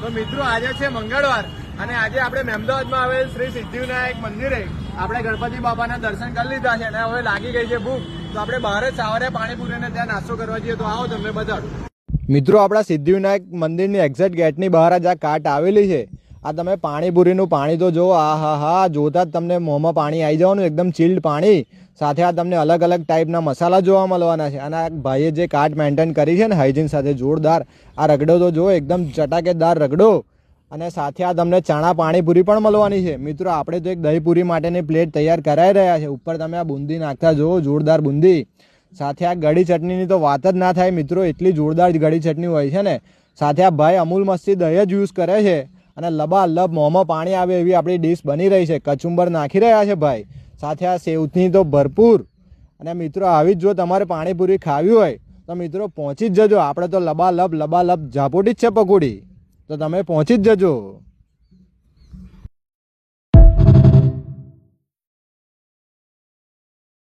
તો મિત્રો આજે છે મંગળવાર અને આજે આપણે મહેમદાવાદમાં આવેલ શ્રી સિદ્ધિવિનાયક મંદિરે આપણે ગણપતિ બાપાના દર્શન કરી લીધા છે અને હવે લાગી ગઈ છે ભૂખ. તો આપણે બહાર જ સવારે પાણીપુરીને ત્યાં નાસ્તો કરવા જઈએ. તો આવો તમને બતાડો. મિત્રો આપણા સિદ્ધિવિનાયક મંદિરની એક્ઝેક્ટ ગેટની બહાર જ આ કાર્ટ આવેલી છે. આ તમે પાણીપુરીનું પાણી તો જુઓ, આ હા હા, જોતા જ તમને મોંમાં પાણી આવી જવાનું, એકદમ ચિલ્ડ પાણી. સાથે આ તમને અલગ અલગ ટાઈપના મસાલા જોવા મળવાના છે. અને આ ભાઈએ જે કાર્ટ મેન્ટેન કરી છે ને હાઇજીન સાથે, જોરદાર. આ રગડો તો જુઓ, એકદમ ચટાકેદાર રગડો. અને સાથે આ તમને ચણા પાણીપુરી પણ મળવાની છે. મિત્રો આપણે તો એક દહીંપુરી માટેની પ્લેટ તૈયાર કરાવી રહ્યા છે. ઉપર તમે આ બુંદી નાખતા જુઓ, જોરદાર બુંદી. સાથે આ ગળી ચટણીની તો વાત જ ના થાય મિત્રો, એટલી જોરદાર ગળી ચટણી હોય છે ને. સાથે આ ભાઈ અમૂલ મસ્તી દહીં જ યુઝ કરે છે અને લબાલબ મોંમાં પાણી આવે એવી આપણી ડીશ બની રહી છે. કચુંબર નાખી રહ્યા છે ભાઈ. સાથે આ સેવની તો ભરપૂર. અને મિત્રો આવી જ જો તમારે પાણીપુરી ખાવી હોય તો મિત્રો પહોંચી જ જજો. આપણે તો લબાલબ ઝાપોટી જ છે પકોડી, તો તમે પહોંચી જ જજો.